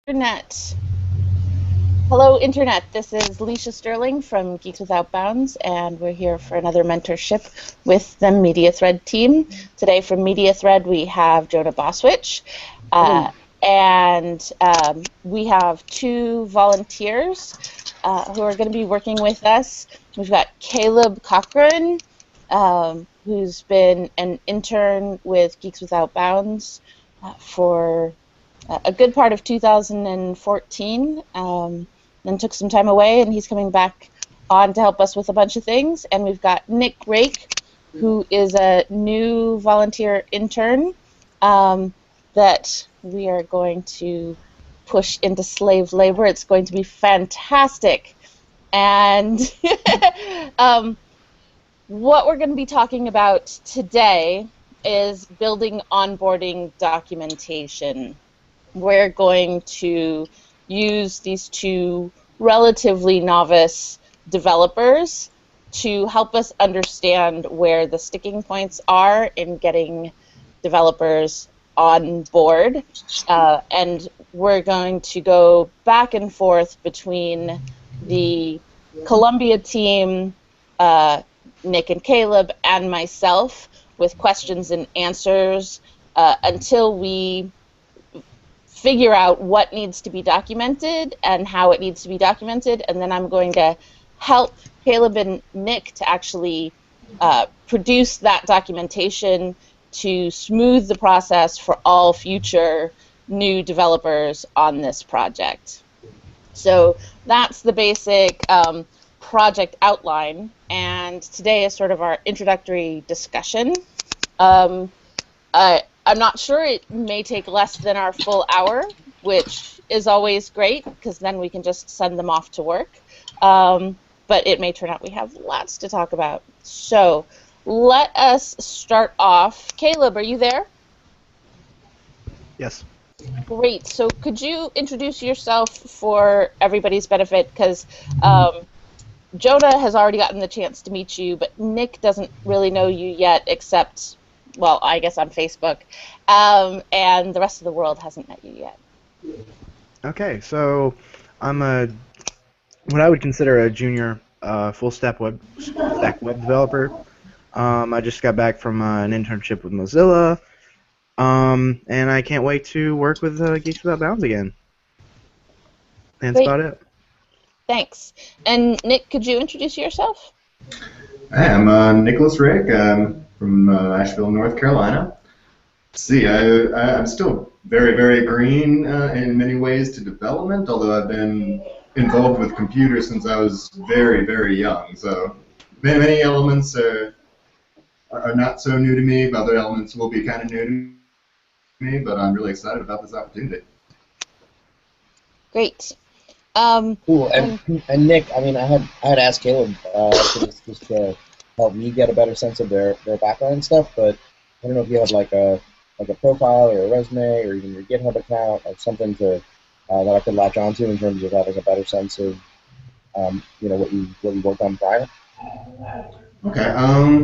Internet. Hello, Internet. This is Leisha Sterling from Geeks Without Bounds, and we're here for another mentorship with the Mediathread team. Today from Mediathread, we have Jonah Boswich, and we have two volunteers who are going to be working with us. We've got Caleb Cochran, who's been an intern with Geeks Without Bounds for a good part of 2014, then took some time away, and he's coming back on to help us with a bunch of things. And we've got Nick Rake, who is a new volunteer intern that we are going to push into slave labor. It's going to be fantastic. And what we're going to be talking about today is building onboarding documentation. We're going to use these two relatively novice developers to help us understand where the sticking points are in getting developers on board. And we're going to go back and forth between the Columbia team, Nick and Caleb, and myself with questions and answers until we figure out what needs to be documented and how it needs to be documented, and then I'm going to help Caleb and Nick to actually produce that documentation to smooth the process for all future new developers on this project. So that's the basic project outline, and today is sort of our introductory discussion. I'm not sure, it may take less than our full hour, which is always great, because then we can just send them off to work. But it may turn out we have lots to talk about. So let us start off. Caleb, are you there? Yes. Great. So could you introduce yourself for everybody's benefit? Because Jonah has already gotten the chance to meet you, but Nick doesn't really know you yet, except, well, I guess on Facebook, and the rest of the world hasn't met you yet. Okay, so I'm what I would consider a junior full-stack web developer. I just got back from an internship with Mozilla, and I can't wait to work with Geeks Without Bounds again. And that's about it. Thanks. And Nick, could you introduce yourself? Hi, I'm Nicholas Rick. I'm from Asheville, North Carolina. Let's see, I'm still very, very green in many ways to development, although I've been involved with computers since I was very, very young. So many elements are not so new to me, but other elements will be kind of new to me, but I'm really excited about this opportunity. Great. Cool. And Nick, I mean, I had asked Caleb just to help me get a better sense of their background and stuff, but I don't know if you have like a profile or a resume or even your GitHub account or something to that I could latch onto in terms of having a better sense of what you worked on prior. Okay.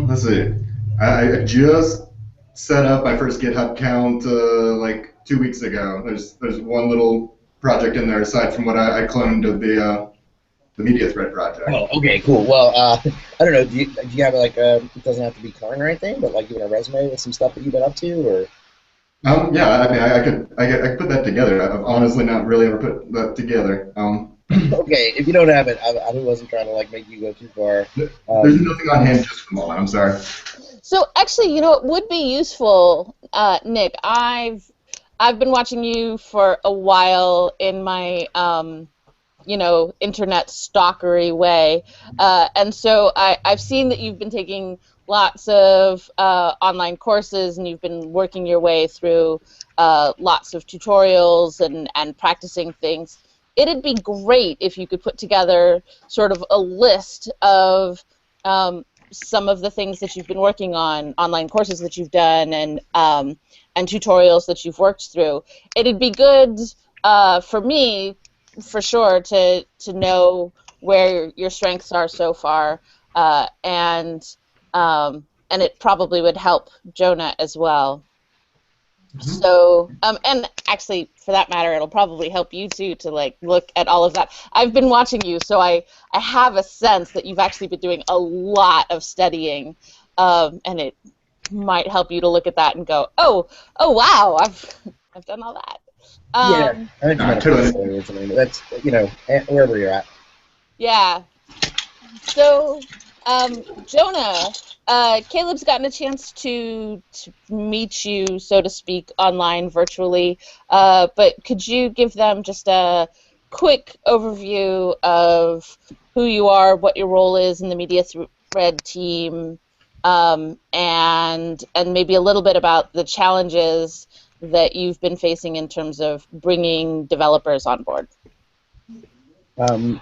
Let's see. I just set up my first GitHub account like 2 weeks ago. There's one little project in there aside from what I cloned of the Mediathread project. Oh, okay, cool. Well, I don't know. Do you have like it doesn't have to be current or anything, but like even a resume with some stuff that you've been up to, or? Yeah, I mean, I could put that together. I've honestly not really ever put that together. Okay, if you don't have it, I wasn't trying to like make you go too far. There's nothing on hand just for the moment. I'm sorry. So actually, it would be useful, Nick. I've been watching you for a while in my internet stalkery way, and so I've seen that you've been taking lots of online courses, and you've been working your way through lots of tutorials and practicing things. It'd be great if you could put together sort of a list of some of the things that you've been working on, online courses that you've done, and tutorials that you've worked through. It'd be good for me, for sure, to know where your strengths are so far, and it probably would help Jonah as well. So, and actually, for that matter, it'll probably help you too to like look at all of that. I've been watching you, so I have a sense that you've actually been doing a lot of studying, and it might help you to look at that and go, oh wow, I've done all that. Yeah, I think you might have Totally. said earlier something, but that's wherever you're at. Yeah. So, Jonah, Caleb's gotten a chance to meet you, so to speak, online, virtually. But could you give them just a quick overview of who you are, what your role is in the Mediathread team, and maybe a little bit about the challenges that you've been facing in terms of bringing developers on board? Um,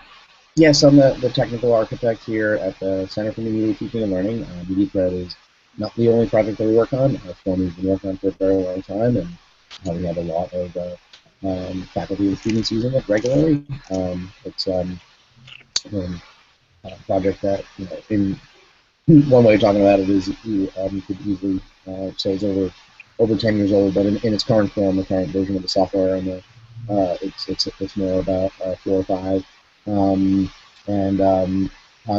yes, I'm the technical architect here at the Center for Media Teaching and Learning. Mediathread is not the only project that we work on. It's one we've been working on for a very long time, and we have a lot of faculty and students using it regularly. It's a project that, in one way of talking about it is you could easily say it's over 10 years old, but in its current form, the current version of the software, and it's more about 4 or 5. And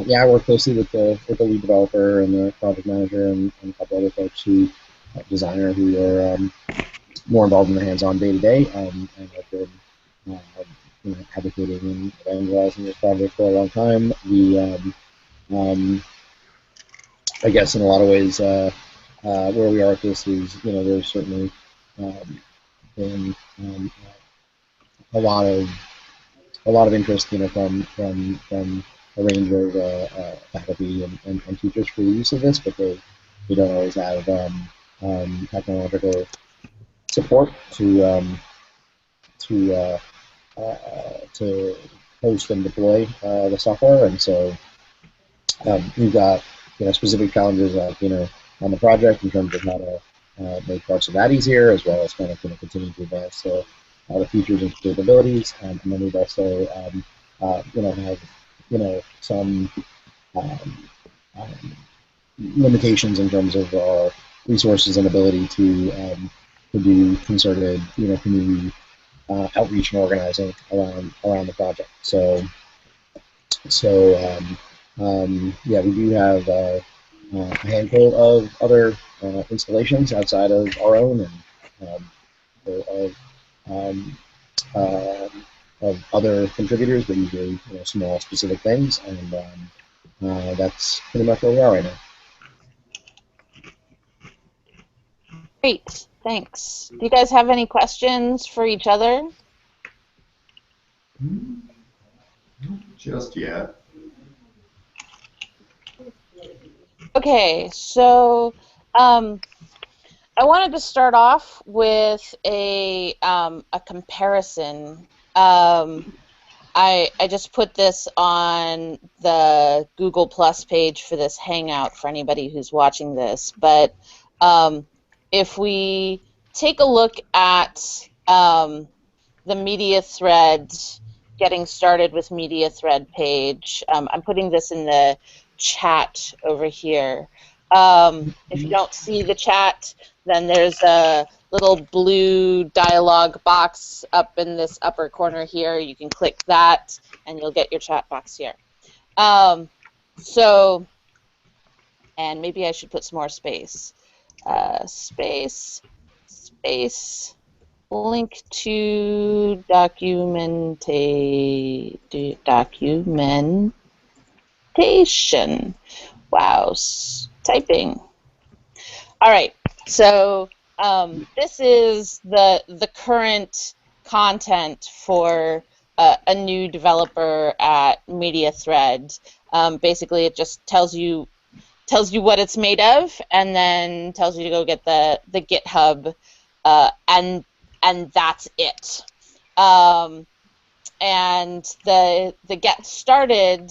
yeah, I work closely with the lead developer and the project manager and a couple other folks designer who are more involved in the hands-on day-to-day, and have been advocating and evangelizing this project for a long time. I guess in a lot of ways, where we are with this is, there's certainly um, been a lot of interest, from a range of faculty and teachers for the use of this, but they don't always have technological support to to host and deploy the software, and so we've got specific challenges on the project in terms of how to make parts of that easier, as well as kind of continue to advance the features and capabilities, and then we've also have some um, um, limitations in terms of our resources and ability to do concerted community outreach and organizing around the project. So yeah, we do have a handful of other installations outside of our own, and of, um, uh, of other contributors, but usually small specific things, and that's pretty much where we are right now. Great, thanks. Do you guys have any questions for each other? Just yet. Okay, so I wanted to start off with a comparison. I just put this on the Google Plus page for this Hangout for anybody who's watching this. But if we take a look at the Mediathread, getting started with Mediathread page, I'm putting this in the chat over here. If you don't see the chat, then there's a little blue dialog box up in this upper corner here. You can click that, and you'll get your chat box here. So, and maybe I should put some more space. Space, link to documentation. Wow, typing. All right, so this is the current content for a new developer at Mediathread. Basically, it just tells you what it's made of, and then tells you to go get the GitHub, and that's it. And the get started,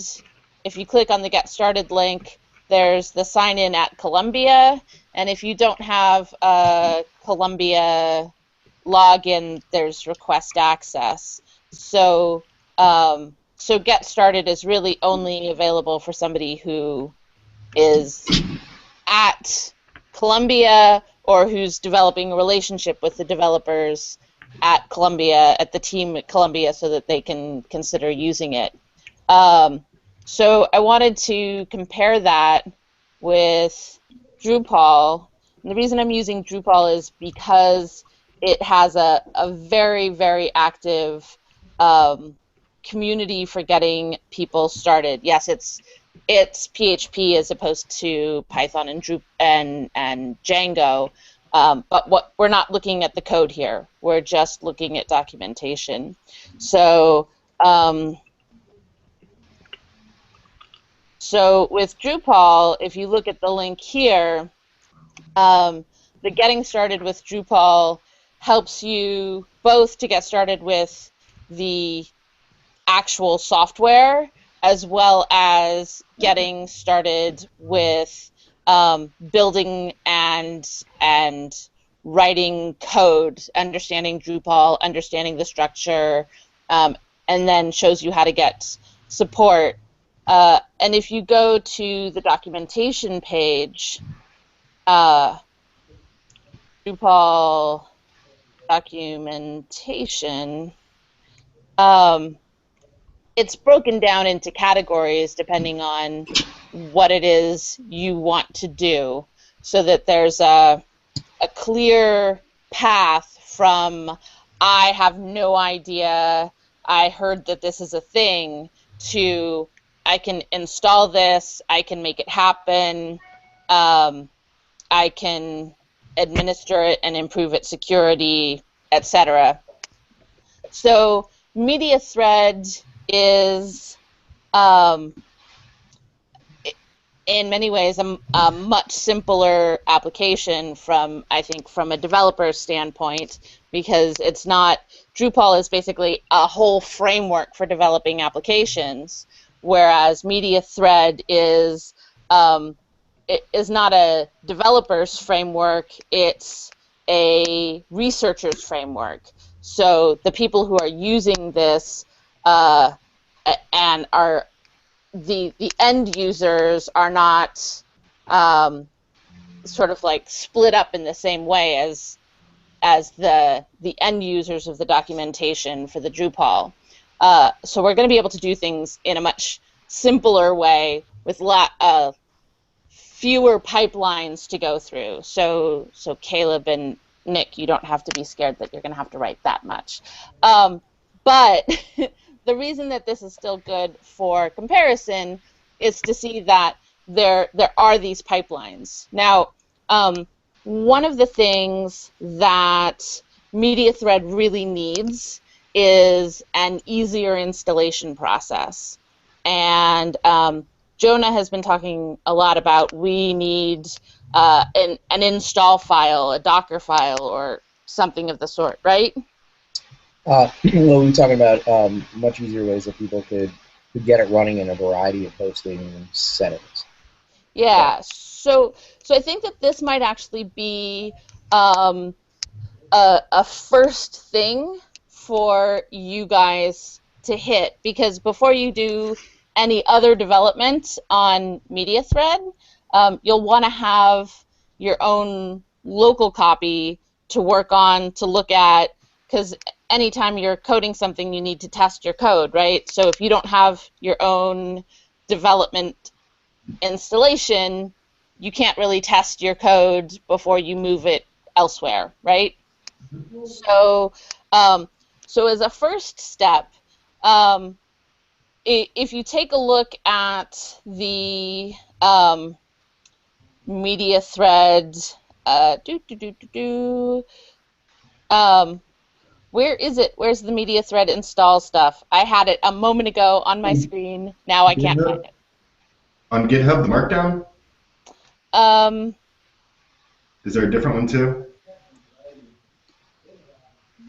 if you click on the get started link, there's the sign in at Columbia, and if you don't have a Columbia login, there's request access. So so get started is really only available for somebody who is at Columbia or who's developing a relationship with the developers at Columbia, at the team at Columbia, so that they can consider using it. So I wanted to compare that with Drupal. And the reason I'm using Drupal is because it has a very, very active community for getting people started. Yes, it's PHP as opposed to Python and Django, but we're not looking at the code here. We're just looking at documentation. So so with Drupal, if you look at the link here, the Getting Started with Drupal helps you both to get started with the actual software as well as getting started with building and writing code, understanding Drupal, understanding the structure, and then shows you how to get support. And if you go to the documentation page, Drupal documentation, it's broken down into categories depending on what it is you want to do, so that there's a clear path from I have no idea, I heard that this is a thing, to I can install this, I can make it happen, I can administer it and improve its security, etc. So Mediathread is, in many ways, a much simpler application from, I think, from a developer standpoint, because it's not, Drupal is basically a whole framework for developing applications, whereas Mediathread is, it is not a developer's framework, it's a researcher's framework. So the people who are using this and are the end users are not sort of like split up in the same way as the end users of the documentation for the Drupal. So we're going to be able to do things in a much simpler way with fewer pipelines to go through. So Caleb and Nick, you don't have to be scared that you're going to have to write that much. But the reason that this is still good for comparison is to see that there are these pipelines. Now, one of the things that Mediathread really needs is an easier installation process. And Jonah has been talking a lot about we need an install file, a Docker file, or something of the sort, right? Well, we're talking about much easier ways that people could get it running in a variety of hosting settings. Yeah, so I think that this might actually be a first thing for you guys to hit, because before you do any other development on Mediathread, you'll want to have your own local copy to work on, to look at, because anytime you're coding something, you need to test your code, right? So if you don't have your own development installation, you can't really test your code before you move it elsewhere, right? So, so as a first step, if you take a look at the Mediathread, where is it? Where's the Mediathread install stuff? I had it a moment ago on my screen. Now I can't find it. On GitHub, the Markdown? Is there a different one too?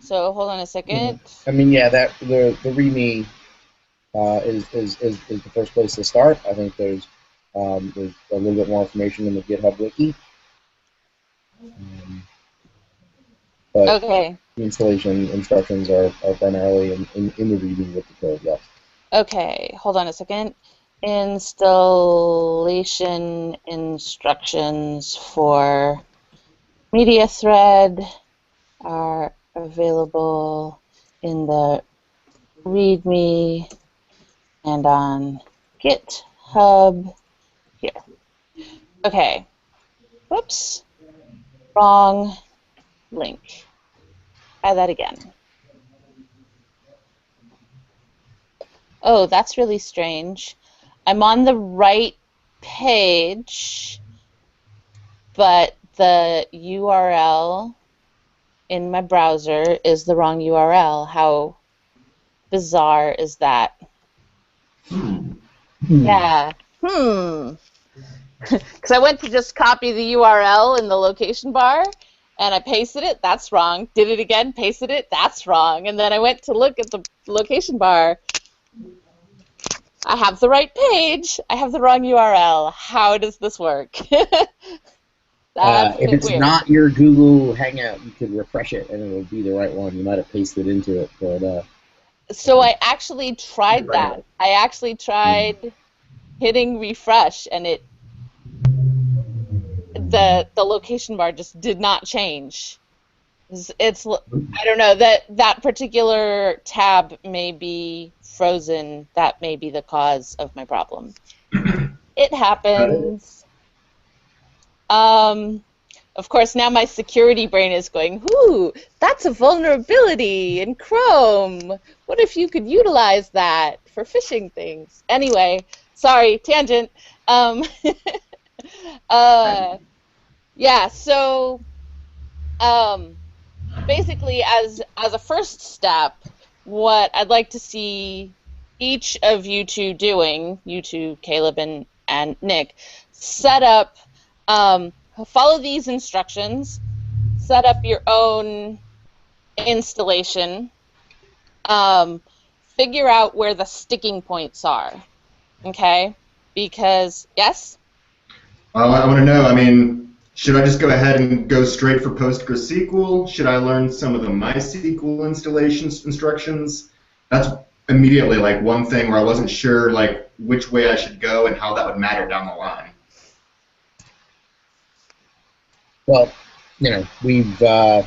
So hold on a second. I mean, yeah, that the README is the first place to start. I think there's a little bit more information in the GitHub wiki. But Okay. the installation instructions are primarily in the README with the code, yes. Okay, hold on a second. installation instructions for Mediathread are available in the README and on GitHub here. Okay. Whoops. Wrong link. Try that again. Oh, that's really strange. I'm on the right page, but the URL in my browser is the wrong URL. How bizarre is that? Yeah. Because I went to just copy the URL in the location bar, and I pasted it, that's wrong. Did it again, pasted it, that's wrong. And then I went to look at the location bar. I have the right page, I have the wrong URL. How does this work? That's If it's weird. not your Google Hangout, you could refresh it, and it'll be the right one. You might have pasted into it, but... So I actually tried that. I actually tried hitting refresh, and the location bar just did not change. It's I don't know, that particular tab may be frozen. That may be the cause of my problem. It happens. Of course, now my security brain is going, "Ooh, that's a vulnerability in Chrome. What if you could utilize that for phishing things?" Anyway, sorry, tangent. Yeah, so basically, as a first step, what I'd like to see each of you two doing, you two, Caleb and Nick, set up, follow these instructions, set up your own installation, figure out where the sticking points are, okay? Because, yes? I want to know, I mean, should I just go ahead and go straight for PostgreSQL? Should I learn some of the MySQL installations instructions? That's immediately like one thing where I wasn't sure like which way I should go and how that would matter down the line. Well, you know, we've I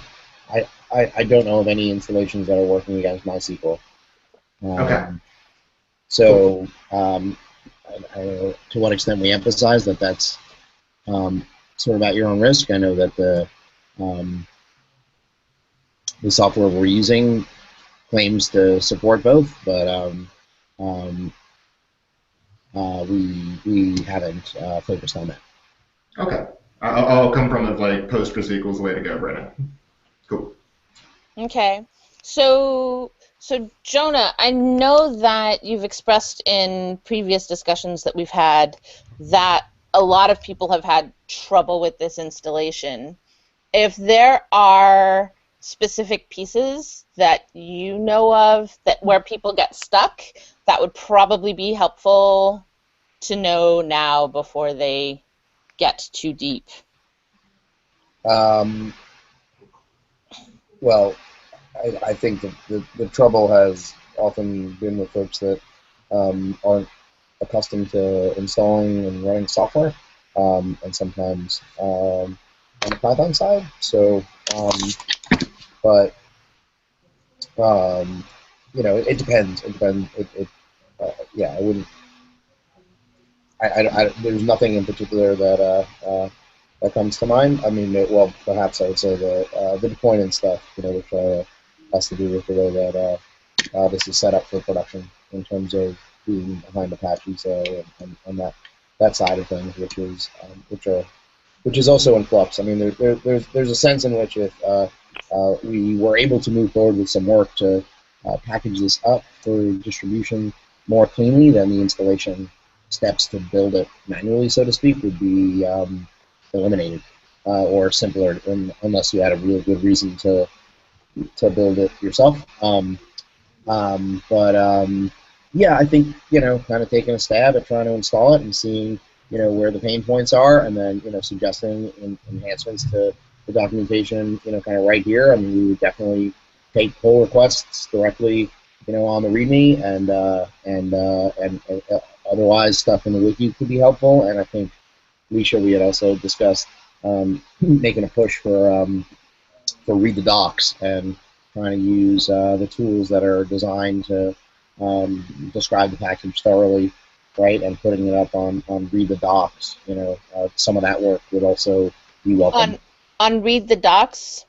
don't know of any installations that are working against MySQL. Okay. So I don't know to what extent we emphasize that that's sort of at your own risk. I know that the software we're using claims to support both, but we haven't focused on that. Okay. I'll come from it like PostgreSQL's the way to go right now. Cool. Okay. So Jonah, I know that you've expressed in previous discussions that we've had that a lot of people have had trouble with this installation. If there are specific pieces that you know of that where people get stuck, that would probably be helpful to know now before they get too deep. Well, I think the trouble has often been with folks that aren't accustomed to installing and running software, and sometimes on the Python side. So, but you know, it depends. It depends. Yeah, I wouldn't. There's nothing in particular that that comes to mind. I mean, well, perhaps I would say the deployment stuff, you know, which has to do with the way that this is set up for production in terms of being behind Apache, so and that side of things, which is also in flux. I mean, there's a sense in which if we were able to move forward with some work to package this up for distribution more cleanly, then the installation steps to build it manually, so to speak, would be eliminated or simpler, unless you had a real good reason to build it yourself. Yeah, I think, you know, kind of taking a stab at trying to install it and seeing, you know, where the pain points are, and then, you know, suggesting enhancements to the documentation, you know, kind of right here. I mean, we would definitely take pull requests directly on the README, and otherwise stuff in the wiki could be helpful. And I think Alicia, we had also discussed making a push for read the docs and trying to use the tools that are designed to describe the package thoroughly, right, and putting it up on read the docs. Some of that work would also be welcome. On Read the Docs?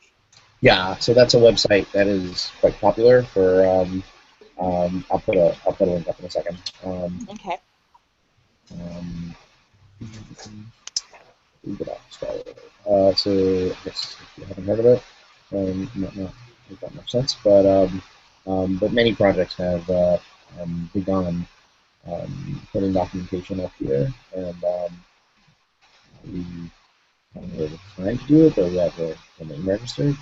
Yeah, so that's a website that is quite popular for. I'll put a link up in a second. Okay. Read the docs. So I guess if you haven't heard of it, might not make that much sense. But many projects have begun putting documentation up here, and we have time to do it, but we have the name registered.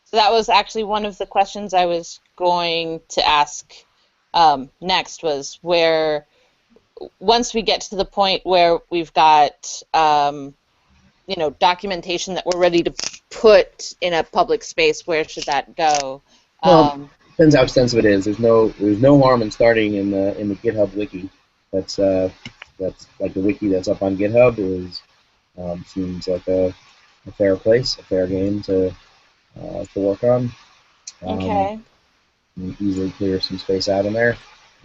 So that was actually one of the questions I was going to ask next, was where, once we get to the point where we've got documentation that we're ready to put in a public space, where should that go? Well, depends how extensive it is. There's no harm in starting in the GitHub wiki. That's like the wiki that's up on GitHub seems like a fair place, a fair game to work on. Okay. Easily clear some space out in there.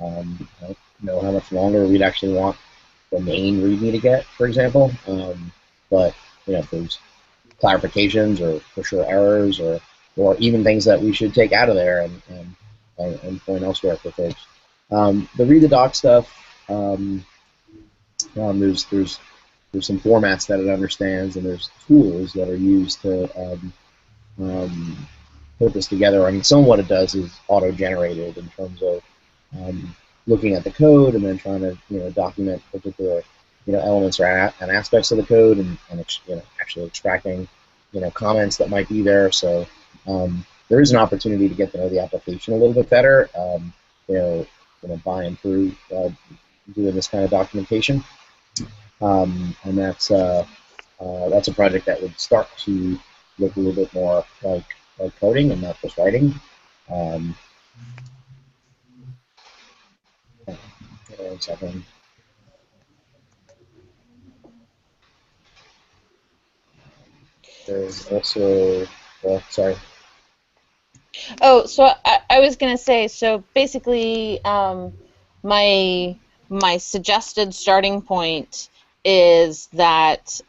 I don't know how much longer we'd actually want the main README to get, for example. But if there's clarifications or for sure errors or even things that we should take out of there and point elsewhere for folks. The read the doc stuff, there's some formats that it understands, and there's tools that are used to put this together. I mean, some of what it does is auto-generated in terms of looking at the code and then trying to document particular elements or and aspects of the code, and actually extracting comments that might be there. So there is an opportunity to get to know the application a little bit better. Buying through doing this kind of documentation, and that's a project that would start to look a little bit more like coding and not just writing. One second. There's also, sorry. Oh, so I was going to say, so basically my suggested starting point is that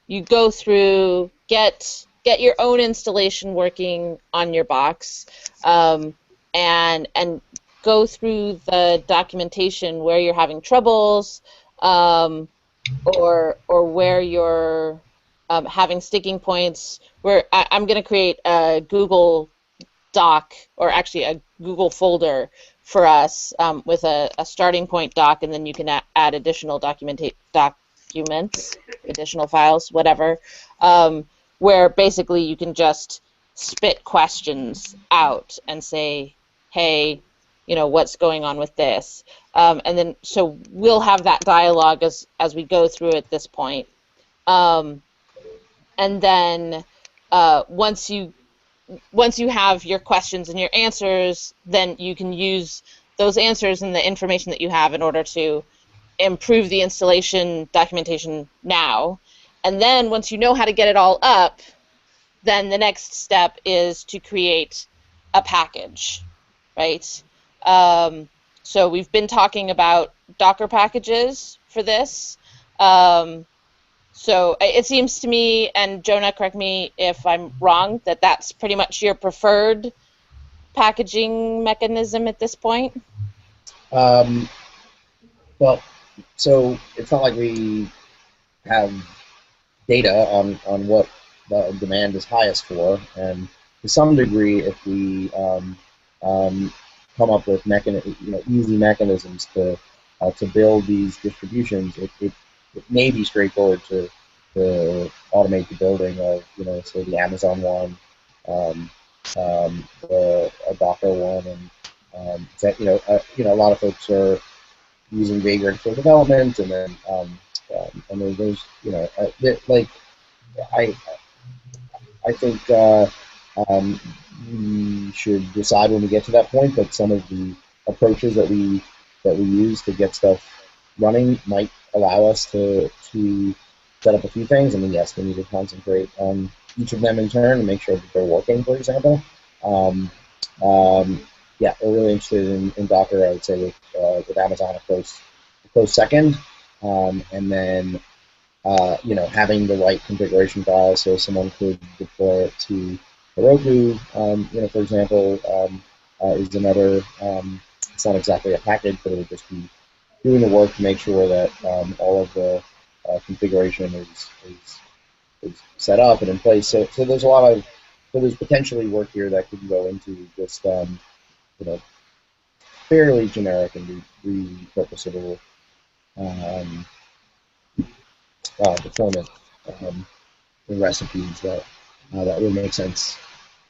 you go through, get your own installation working on your box, and go through the documentation where you're having troubles, or where you're having sticking points. Where I'm going to create a Google doc, or actually a Google folder for us with a starting point doc, and then you can add additional documents, additional files, whatever, where basically you can just spit questions out and say, hey, what's going on with this? And then, so we'll have that dialogue as we go through at this point. And then once you have your questions and your answers, then you can use those answers and the information that you have in order to improve the installation documentation now. And then once you know how to get it all up, then the next step is to create a package, right? So we've been talking about Docker packages for this. So it seems to me, and Jonah, correct me if I'm wrong, that that's pretty much your preferred packaging mechanism at this point? Well, so it's not like we have data on what the demand is highest for, and to some degree, if we come up with easy mechanisms to build these distributions, it may be straightforward to automate the building of say the Amazon one, a Docker one, and a lot of folks are using Vagrant for development, and then there's I think we should decide when we get to that point. But some of the approaches that we use to get stuff running might allow us to set up a few things. I mean, yes, we need to concentrate on each of them in turn and make sure that they're working, for example. Um, yeah, we're really interested in Docker. I would say with Amazon a close second, and then having the right configuration files so someone could deploy it to Heroku, for example, is another. It's not exactly a package, but it would just be doing the work to make sure that all of the configuration is set up and in place. So there's a lot of there's potentially work here that could go into just fairly generic and repurposable um, deployment and recipes that would make sense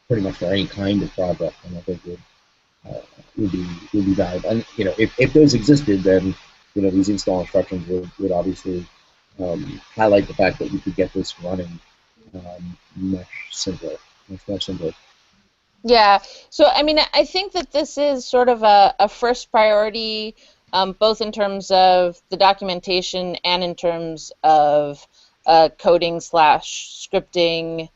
pretty much for any kind of project, and I think uh, would be valuable. And if those existed, then these install instructions would obviously highlight the fact that you could get this running much simpler, much more simpler. Yeah, so I mean, I think that this is sort of a first priority, both in terms of the documentation and in terms of coding slash scripting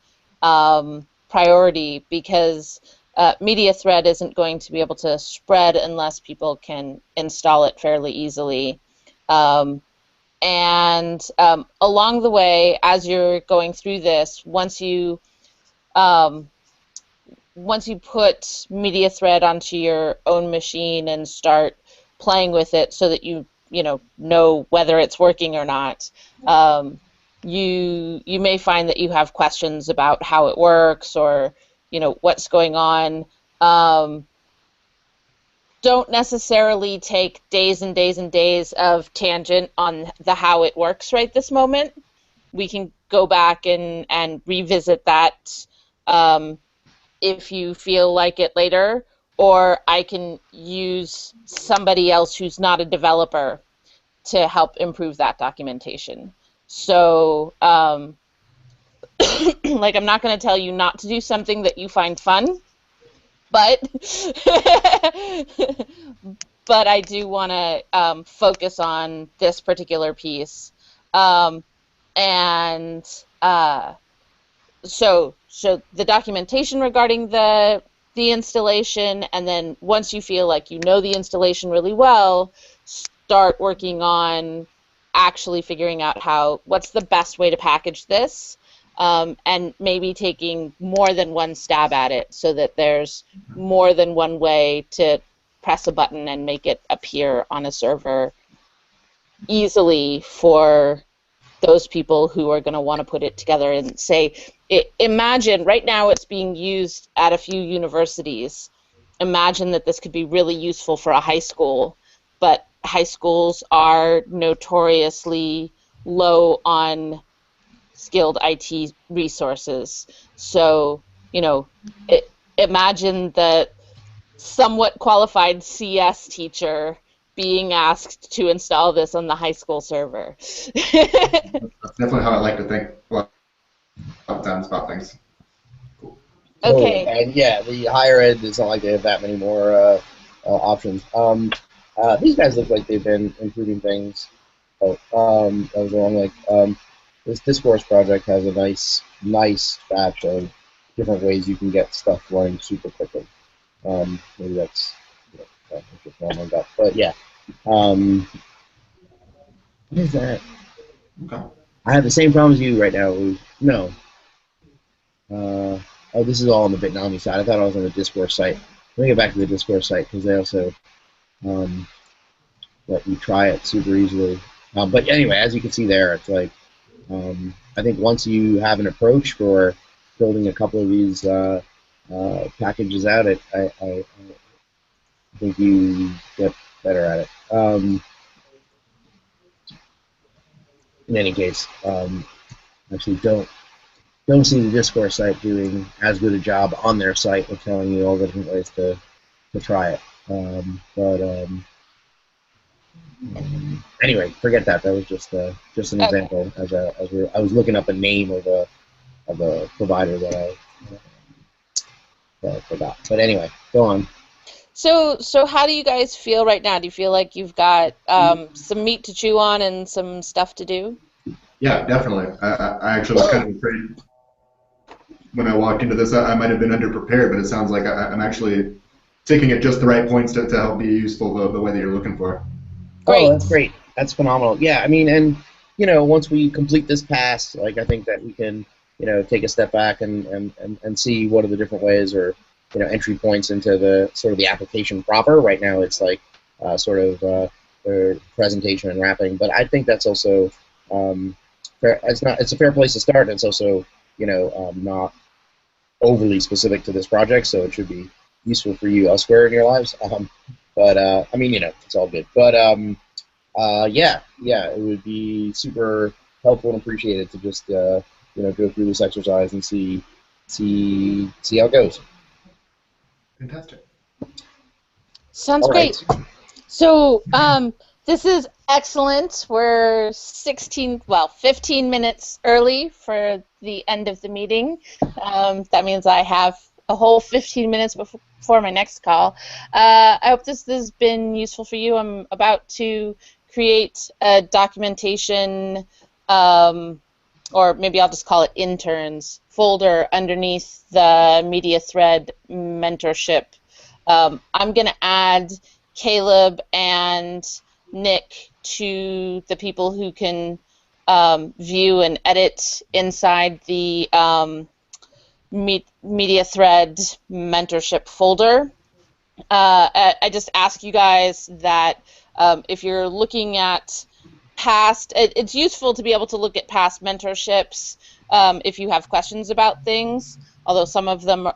priority, because Mediathread isn't going to be able to spread unless people can install it fairly easily. And along the way, as you're going through this, um, once you put Mediathread onto your own machine and start playing with it so that you know whether it's working or not, you may find that you have questions about how it works or what's going on. Don't necessarily take days and days and days of tangent on the how it works right this moment. We can go back and revisit that if you feel like it later, or I can use somebody else who's not a developer to help improve that documentation. So, like, I'm not going to tell you not to do something that you find fun, but but I do want to focus on this particular piece. And so the documentation regarding the installation, and then once you feel like you know the installation really well, start working on actually figuring out what's the best way to package this, and maybe taking more than one stab at it so that there's more than one way to press a button and make it appear on a server easily for those people who are going to want to put it together and say, imagine right now it's being used at a few universities. Imagine that this could be really useful for a high school, but high schools are notoriously low on skilled IT resources. So, imagine the somewhat qualified CS teacher being asked to install this on the high school server. That's definitely how I like to think sometimes about things. Cool. Okay. And yeah, the higher ed is not like they have that many more options. These guys look like they've been improving things. That was wrong. Like this discourse project has a nice batch of different ways you can get stuff running super quickly. Maybe that's just one on that. But yeah, what is that? Okay. I have the same problem as you right now. No. Oh, this is all on the Bitnami side. I thought I was on the Discourse site. Let me get back to the Discourse site because they also let you try it super easily. But anyway, as you can see there, it's like I think once you have an approach for building a couple of these packages out, I think you get better at it. In any case, actually don't see the Discourse site doing as good a job on their site of telling you all the different ways to try it. Anyway, forget that. That was just an example. I was looking up a name of a provider that forgot. But anyway, go on. So how do you guys feel right now? Do you feel like you've got some meat to chew on and some stuff to do? Yeah, definitely. I actually was kind of afraid when I walked into this. I might have been underprepared, but it sounds like I'm actually taking at just the right points to help be useful the way that you're looking for. Great. Oh, that's great. That's phenomenal. Yeah, I mean, and once we complete this pass, like I think that we can, take a step back and see what are the different ways or entry points into the sort of the application proper. Right now, it's like sort of the presentation and wrapping, but I think that's also fair. It's a fair place to start. And it's also not overly specific to this project, so it should be useful for you elsewhere in your lives. But I mean, it's all good. But yeah, it would be super helpful and appreciated to just go through this exercise and see how it goes. Fantastic. Sounds All great. right. So this is excellent. We're 15 minutes early for the end of the meeting. That means I have a whole 15 minutes before my next call. I hope this has been useful for you. I'm about to create a documentation, or maybe I'll just call it interns, folder underneath the Mediathread mentorship. I'm going to add Caleb and Nick to the people who can view and edit inside the Mediathread mentorship folder. I just ask you guys that if you're looking at past, it's useful to be able to look at past mentorships if you have questions about things, although some of them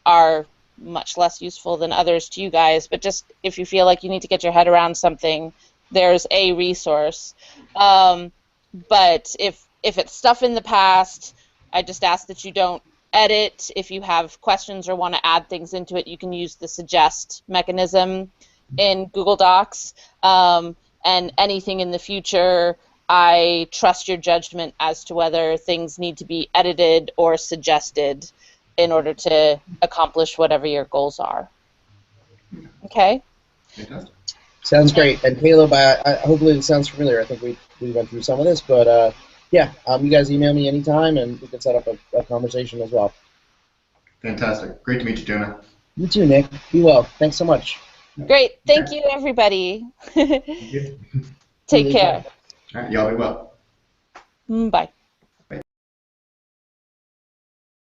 are much less useful than others to you guys, but just if you feel like you need to get your head around something, there's a resource. But if it's stuff in the past, I just ask that you don't edit. If you have questions or want to add things into it, you can use the suggest mechanism in Google Docs. And anything in the future, I trust your judgment as to whether things need to be edited or suggested in order to accomplish whatever your goals are. Okay? Fantastic. Sounds great. And Caleb, hopefully this sounds familiar. I think we went through some of this, but yeah, you guys email me anytime, and we can set up a conversation as well. Fantastic. Great to meet you, Jonah. You too, Nick. Be well. Thanks so much. Great. Thank you, everybody. Thank you. Take care. All right, y'all be well. Bye.